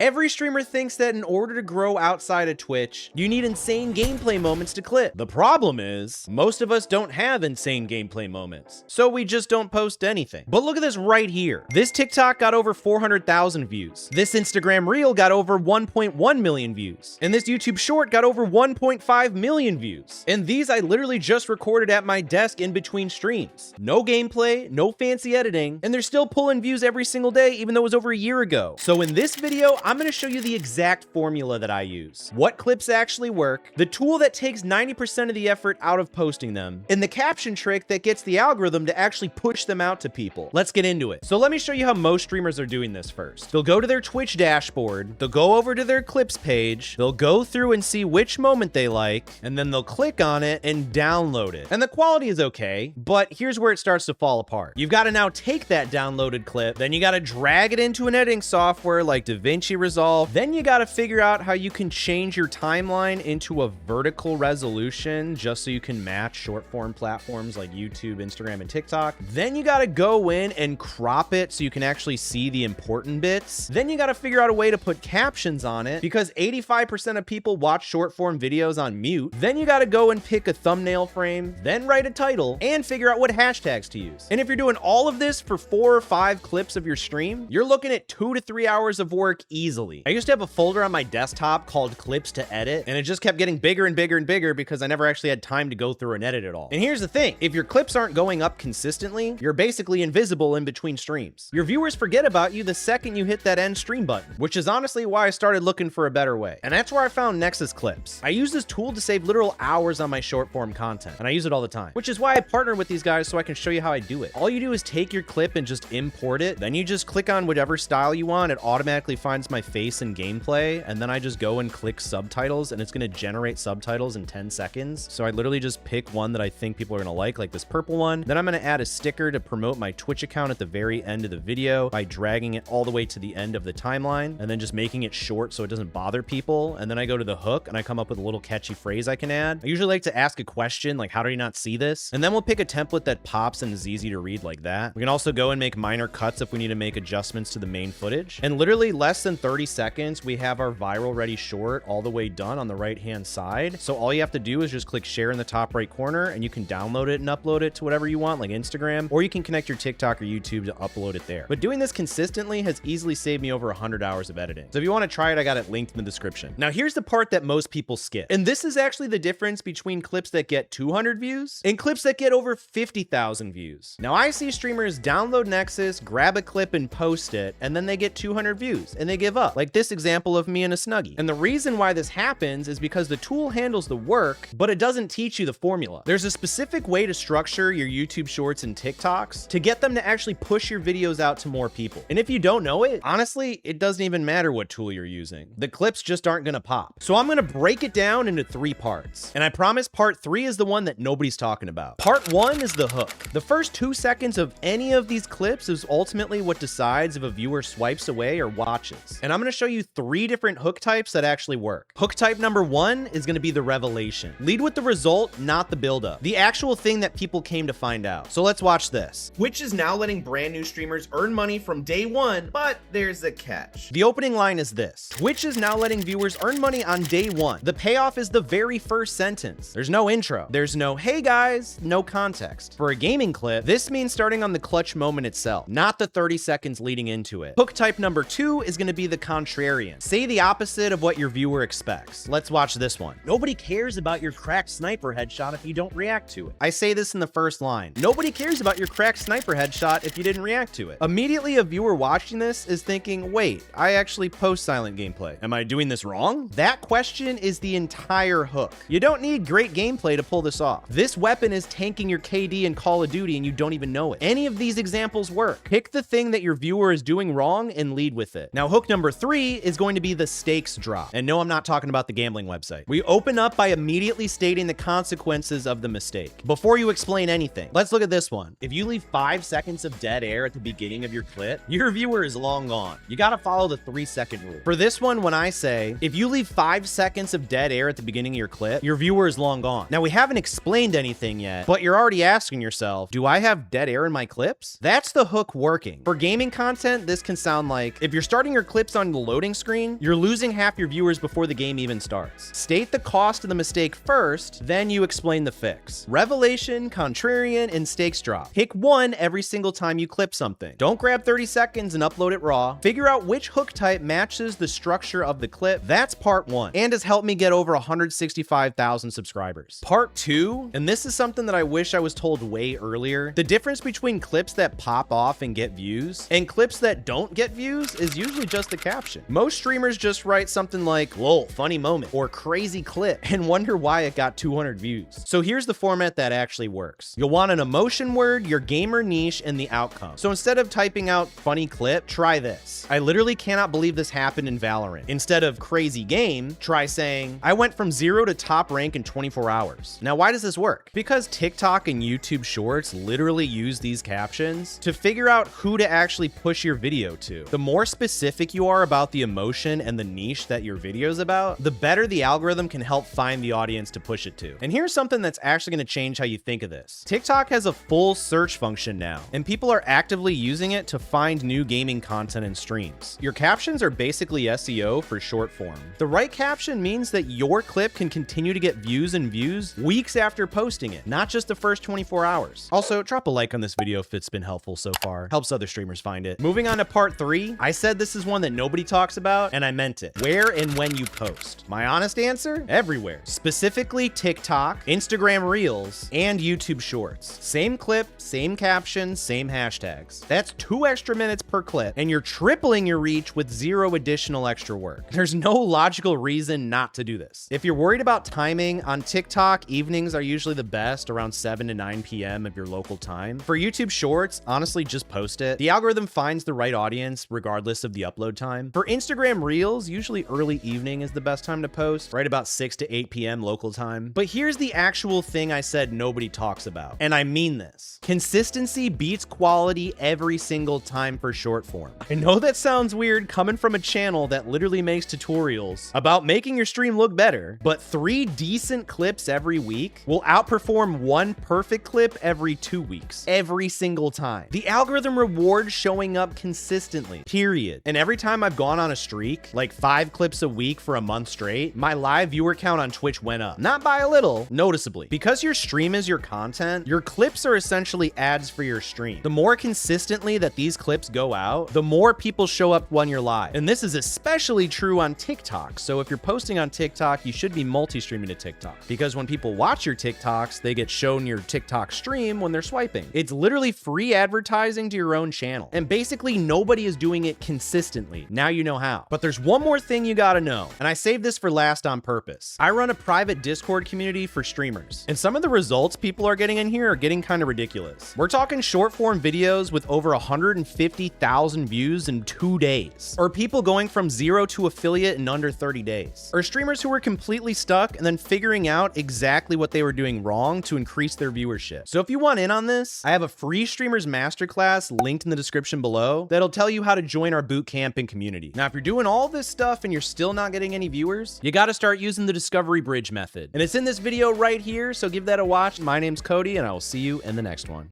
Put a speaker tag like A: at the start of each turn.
A: Every streamer thinks that in order to grow outside of Twitch, you need insane gameplay moments to clip. The problem is, most of us don't have insane gameplay moments, so we just don't post anything. But look at this right here. This TikTok got over 400,000 views. This Instagram Reel got over 1.1 million views. And this YouTube Short got over 1.5 million views. And these I literally just recorded at my desk in between streams. No gameplay, no fancy editing, and they're still pulling views every single day, even though it was over a year ago. So in this video, I'm gonna show you the exact formula that I use, what clips actually work, the tool that takes 90% of the effort out of posting them, and the caption trick that gets the algorithm to actually push them out to people. Let's get into it. So let me show you how most streamers are doing this first. They'll go to their Twitch dashboard, they'll go over to their clips page, they'll go through and see which moment they like, and then they'll click on it and download it. And the quality is okay, but here's where it starts to fall apart. You've got to now take that downloaded clip, then you got to drag it into an editing software like DaVinci Resolve. Then you got to figure out how you can change your timeline into a vertical resolution just so you can match short form platforms like YouTube, Instagram, and TikTok. Then you got to go in and crop it so you can actually see the important bits. Then you got to figure out a way to put captions on it because 85% of people watch short form videos on mute. Then you got to go and pick a thumbnail frame, then write a title and figure out what hashtags to use. And if you're doing all of this for 4 or 5 clips of your stream, you're looking at 2 to 3 hours of work easily. I used to have a folder on my desktop called clips to edit, and it just kept getting bigger and bigger and bigger because I never actually had time to go through and edit it all. And here's the thing, if your clips aren't going up consistently, you're basically invisible in between streams. Your viewers forget about you the second you hit that end stream button, which is honestly why I started looking for a better way. And that's where I found Nexus clips. I use this tool to save literal hours on my short form content, and I use it all the time, which is why I partner with these guys so I can show you how I do it. All you do is take your clip and just import it, then you just click on whatever style you want. It automatically finds my face and gameplay, and then I just go and click subtitles, and it's going to generate subtitles in 10 seconds. So I literally just pick one that I think people are going to like this purple one. Then I'm going to add a sticker to promote my Twitch account at the very end of the video by dragging it all the way to the end of the timeline and then just making it short so it doesn't bother people. And then I go to the hook and I come up with a little catchy phrase I can add. I usually like to ask a question like, how do you not see this? And then we'll pick a template that pops and is easy to read like that. We can also go and make minor cuts if we need to make adjustments to the main footage. And literally less than 30 seconds, we have our viral ready short all the way done on the right-hand side. So all you have to do is just click share in the top right corner and you can download it and upload it to whatever you want, like Instagram, or you can connect your TikTok or YouTube to upload it there. But doing this consistently has easily saved me over 100 hours of editing. So if you want to try it, I got it linked in the description. Now here's the part that most people skip. And this is actually the difference between clips that get 200 views and clips that get over 50,000 views. Now I see streamers download Nexus, grab a clip and post it, and then they get 200 views and they give up, like this example of me and a Snuggie. And the reason why this happens is because the tool handles the work, but it doesn't teach you the formula. There's a specific way to structure your YouTube Shorts and TikToks to get them to actually push your videos out to more people. And if you don't know it, honestly, it doesn't even matter what tool you're using. The clips just aren't gonna pop. So I'm gonna break it down into 3 parts. And I promise part 3 is the one that nobody's talking about. Part 1 is the hook. The first 2 seconds of any of these clips is ultimately what decides if a viewer swipes away or watches. And I'm gonna show you 3 different hook types that actually work. Hook type number 1 is gonna be the revelation. Lead with the result, not the buildup. The actual thing that people came to find out. So let's watch this. Twitch is now letting brand new streamers earn money from day 1, but there's a catch. The opening line is this. Twitch is now letting viewers earn money on day 1. The payoff is the very first sentence. There's no intro. There's no, hey guys, no context. For a gaming clip, this means starting on the clutch moment itself, not the 30 seconds leading into it. Hook type number 2 is gonna be the contrarian. Say the opposite of what your viewer expects. Let's watch this one. Nobody cares about your cracked sniper headshot if you don't react to it. I say this in the first line. Nobody cares about your cracked sniper headshot if you didn't react to it. Immediately a viewer watching this is thinking, wait, I actually post silent gameplay. Am I doing this wrong? That question is the entire hook. You don't need great gameplay to pull this off. This weapon is tanking your KD in Call of Duty and you don't even know it. Any of these examples work. Pick the thing that your viewer is doing wrong and lead with it. Now hook number 3 is going to be the stakes drop. And no, I'm not talking about the gambling website. We open up by immediately stating the consequences of the mistake before you explain anything. Let's look at this one. If you leave 5 seconds of dead air at the beginning of your clip, your viewer is long gone. You gotta follow the 3-second rule. For this one, when I say, if you leave 5 seconds of dead air at the beginning of your clip, your viewer is long gone. Now we haven't explained anything yet, but you're already asking yourself, do I have dead air in my clips? That's the hook working. For gaming content, this can sound like, if you're starting your clips clips on the loading screen, you're losing half your viewers before the game even starts. State the cost of the mistake first, then you explain the fix. Revelation, contrarian, and stakes drop. Pick one every single time you clip something. Don't grab 30 seconds and upload it raw. Figure out which hook type matches the structure of the clip. That's part one, and has helped me get over 165,000 subscribers. Part two, and this is something that I wish I was told way earlier, the difference between clips that pop off and get views and clips that don't get views is usually just the caption. Most streamers just write something like, lol, funny moment, or crazy clip, and wonder why it got 200 views. So here's the format that actually works. You'll want an emotion word, your gamer niche, and the outcome. So instead of typing out funny clip, try this. I literally cannot believe this happened in Valorant. Instead of crazy game, try saying, I went from 0 to top rank in 24 hours. Now, why does this work? Because TikTok and YouTube Shorts literally use these captions to figure out who to actually push your video to. The more specific you are about the emotion and the niche that your video is about, the better the algorithm can help find the audience to push it to. And here's something that's actually going to change how you think of this. TikTok has a full search function now, and people are actively using it to find new gaming content and streams. Your captions are basically SEO for short form. The right caption means that your clip can continue to get views and views weeks after posting it, not just the first 24 hours. Also, drop a like on this video if it's been helpful so far. Helps other streamers find it. Moving on to part three, I said this is one that nobody talks about, and I meant it. Where and when you post. My honest answer? Everywhere. Specifically TikTok, Instagram Reels, and YouTube Shorts. Same clip, same caption, same hashtags. That's 2 extra minutes per clip, and you're tripling your reach with 0 additional extra work. There's no logical reason not to do this. If you're worried about timing, on TikTok, evenings are usually the best, around 7 to 9 p.m. of your local time. For YouTube Shorts, honestly, just post it. The algorithm finds the right audience regardless of the upload time. For Instagram Reels, usually early evening is the best time to post, right about 6 to 8 p.m. local time. But here's the actual thing I said nobody talks about, and I mean this. Consistency beats quality every single time for short form. I know that sounds weird coming from a channel that literally makes tutorials about making your stream look better, but 3 decent clips every week will outperform 1 perfect clip every 2 weeks, every single time. The algorithm rewards showing up consistently, period. And every time I've gone on a streak, like 5 clips a week for a month straight, my live viewer count on Twitch went up. Not by a little, noticeably. Because your stream is your content, your clips are essentially ads for your stream. The more consistently that these clips go out, the more people show up when you're live. And this is especially true on TikTok. So if you're posting on TikTok, you should be multi-streaming to TikTok, because when people watch your TikToks, they get shown your TikTok stream when they're swiping. It's literally free advertising to your own channel. And basically nobody is doing it consistently. Now you know how. But there's one more thing you gotta know, and I saved this for last on purpose. I run a private Discord community for streamers, and some of the results people are getting in here are getting kind of ridiculous. We're talking short form videos with over 150,000 views in 2 days, or people going from 0 to affiliate in under 30 days, or streamers who were completely stuck and then figuring out exactly what they were doing wrong to increase their viewership. So if you want in on this, I have a free streamers masterclass linked in the description below that'll tell you how to join our boot camp and community. Now, if you're doing all this stuff and you're still not getting any viewers, you got to start using the discovery bridge method. And it's in this video right here, so give that a watch. My name's Cody, and I will see you in the next one.